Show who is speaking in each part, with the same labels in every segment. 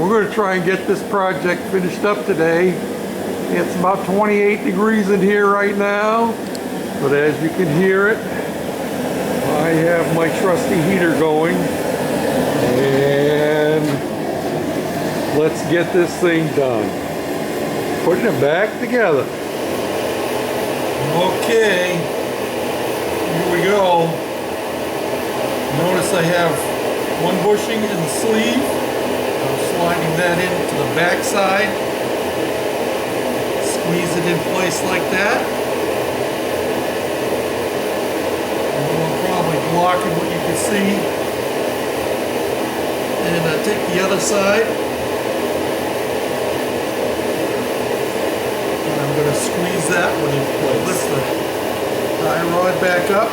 Speaker 1: We're going to try and get this project finished up today. It's about 28 degrees in here right now, but as you can hear it, I have my trusty heater going, and let's get this thing done. Putting it back together. Okay, here we go. Notice I have one bushing in the sleeve. I'm sliding that into the back side. Squeeze it in place like that. I'm probably blocking what you can see. And take the other side. And I'm going to squeeze that one in place. Lift the tie rod back up.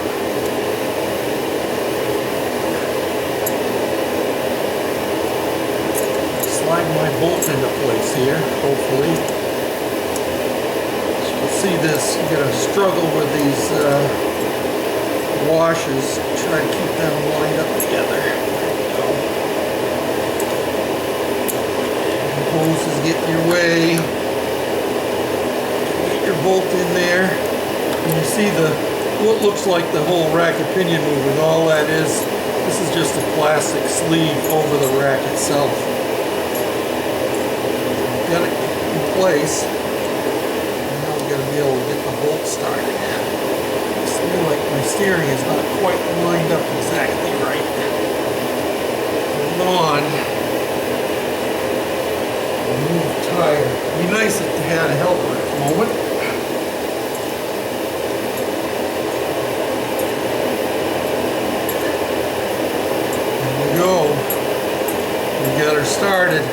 Speaker 1: Slide my bolt into place here, hopefully. As you can see this, you're going to struggle with these washers. Try to keep them lined up together. There we go. The hoses get in your way. Get your bolt in there. And you see what looks like the whole rack and pinion moving. All that is, this is just a plastic sleeve over the rack itself. Got it in place. Now we're going to be able to get the bolt started. I feel like my steering is not quite lined up exactly right. Hold on. Move the tire. It'd be nice if they had a helper at the moment. There we go. We got her started.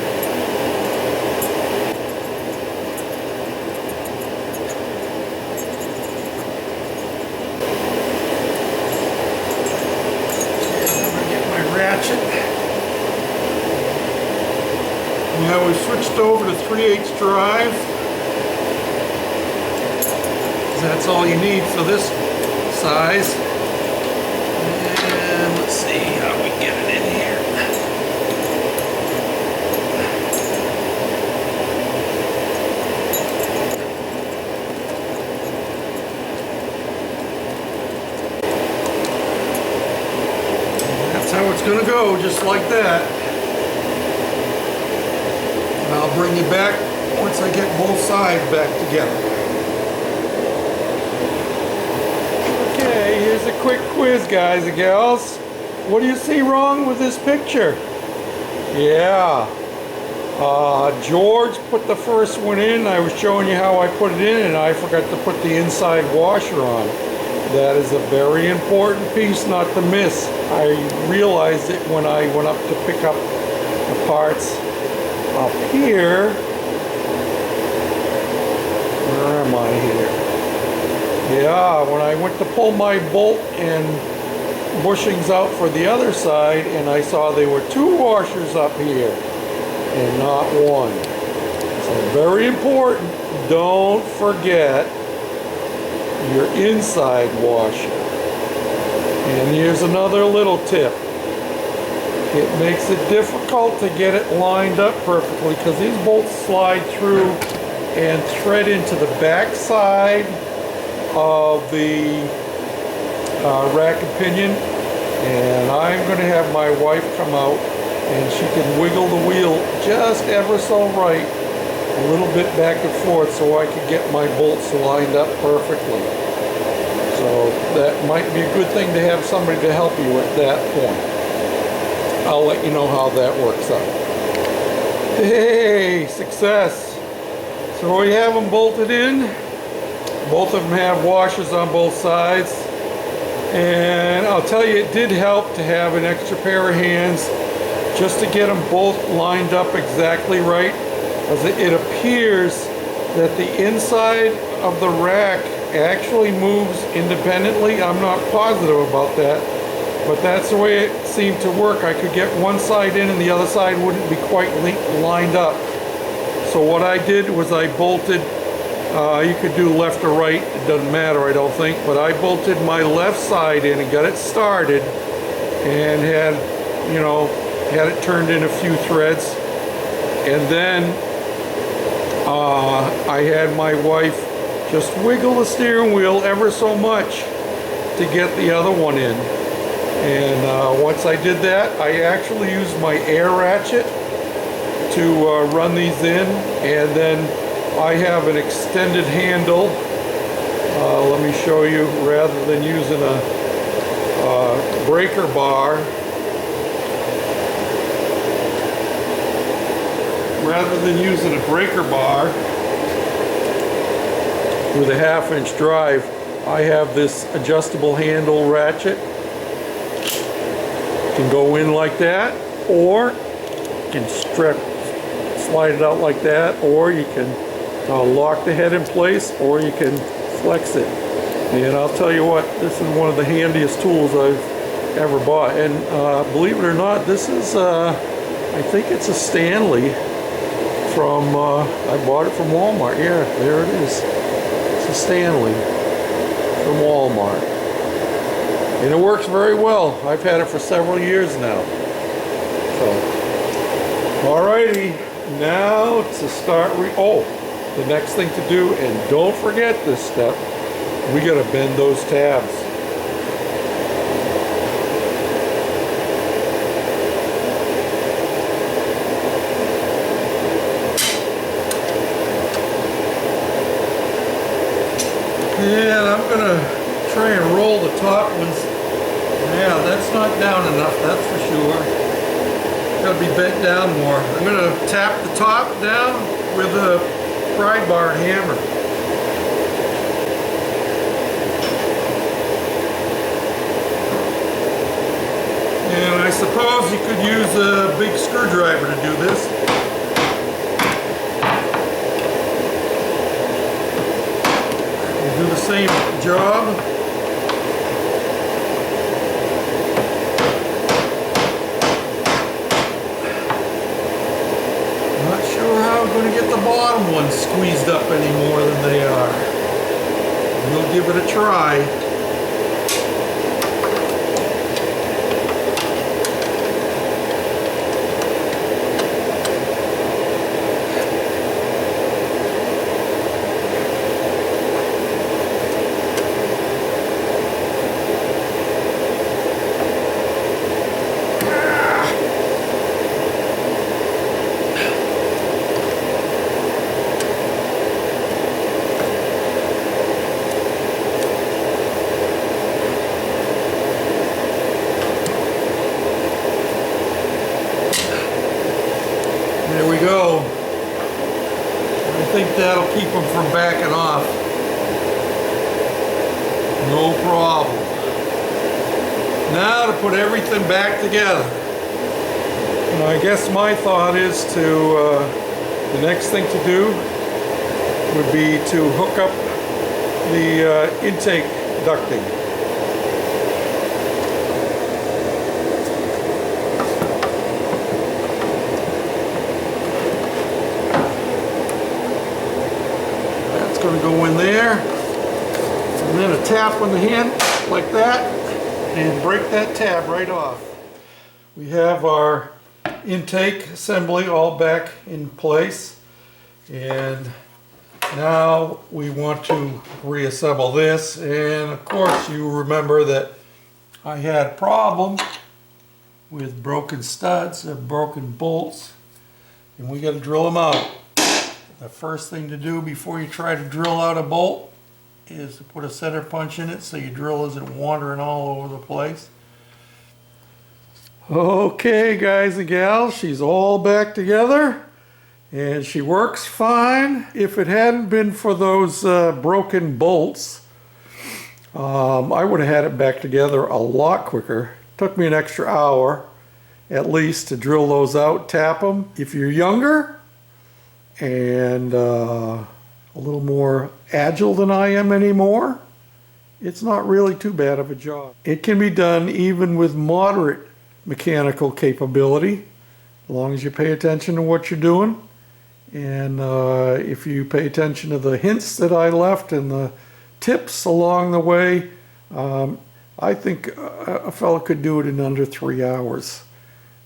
Speaker 1: Now we've switched over to 3/8 drive. That's all you need for this size. And let's see how we get it in here. And that's how it's going to go, just like that. And I'll bring you back once I get both sides back together. Okay, here's a quick quiz, guys and gals. What do you see wrong with this picture? Yeah, George put the first one in. I was showing you how I put it in, and I forgot to put the inside washer on. That is a very important piece not to miss. I realized it when I went up to pick up the parts. Up here, where am I here? Yeah, when I went to pull my bolt and bushings out for the other side, and I saw there were two washers up here and not one. So very important, don't forget your inside washer. And here's another little tip. It makes it difficult to get it lined up perfectly because these bolts slide through and thread into the back side of the rack and pinion. And I'm going to have my wife come out and she can wiggle the wheel just ever so right, a little bit back and forth, so I can get my bolts lined up perfectly. So that might be a good thing to have somebody to help you at that point. I'll let you know how that works out. Hey, success. So we have them bolted in. Both of them have washers on both sides. And I'll tell you, it did help to have an extra pair of hands just to get them both lined up exactly right. As it appears that the inside of the rack actually moves independently. I'm not positive about that, but that's the way it seemed to work. I could get one side in and the other side wouldn't be quite lined up. So what I did was I bolted, you could do left or right, it doesn't matter I don't think, but I bolted my left side in and got it started and had, you know, had it turned in a few threads. And then I had my wife just wiggle the steering wheel ever so much to get the other one in. And once I did that, I actually used my air ratchet to run these in. And then I have an extended handle. Let me show you, rather than using a breaker bar. Rather than using a breaker bar with a 1/2-inch drive, I have this adjustable handle ratchet. You can go in like that, or you can slide it out like that, or you can lock the head in place, or you can flex it. And I'll tell you what, this is one of the handiest tools I've ever bought. And believe it or not, this is, I think it's a Stanley from, I bought it from Walmart. Yeah, there it is. It's a Stanley from Walmart. And it works very well. I've had it for several years now. So, alrighty, now to start, the next thing to do, and don't forget this step, we gotta bend those tabs. And I'm gonna try and roll the top ones. Yeah, that's not down enough, that's for sure. Gotta be bent down more. I'm gonna tap the top down with a pry bar and hammer. And I suppose you could use a big screwdriver to do this. Do the same job. Not sure how I'm going to get the bottom ones squeezed up any more than they are. We'll give it a try. There we go. I think that'll keep them from backing off. No problem. Now to put everything back together. And I guess my thought is to, the next thing to do would be to hook up the intake ducting. Going to go in there, and then a tap on the hand like that, and break that tab right off. We have our intake assembly all back in place, and now we want to reassemble this. And of course you remember that I had a problem with broken studs and broken bolts, and we got to drill them out. The first thing to do before you try to drill out a bolt is to put a center punch in it so your drill isn't wandering all over the place. Okay, guys and gals, she's all back together and she works fine. If it hadn't been for those broken bolts, I would have had it back together a lot quicker. Took me an extra hour at least to drill those out, tap them. If you're younger and a little more agile than I am anymore, it's not really too bad of a job. It can be done even with moderate mechanical capability, as long as you pay attention to what you're doing. And if you pay attention to the hints that I left and the tips along the way, I think a fellow could do it in under 3 hours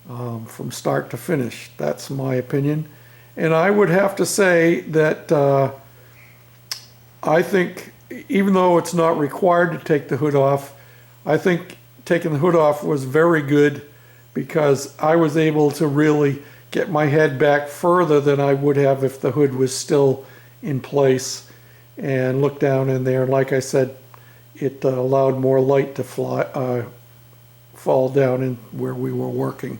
Speaker 1: from start to finish. That's my opinion. And I would have to say that I think, even though it's not required to take the hood off, I think taking the hood off was very good, because I was able to really get my head back further than I would have if the hood was still in place, and look down in there. And like I said, it allowed more light to fall down in where we were working.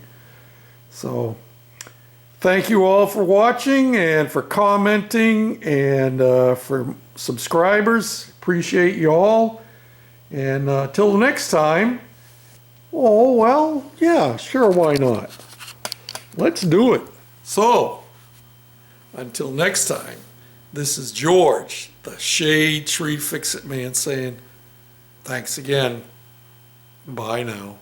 Speaker 1: So thank you all for watching and for commenting, and for subscribers. Appreciate you all. And till next time, oh, well, yeah, sure, why not? Let's do it. So, until next time, this is George, the Shade Tree Fix-It Man, saying thanks again. Bye now.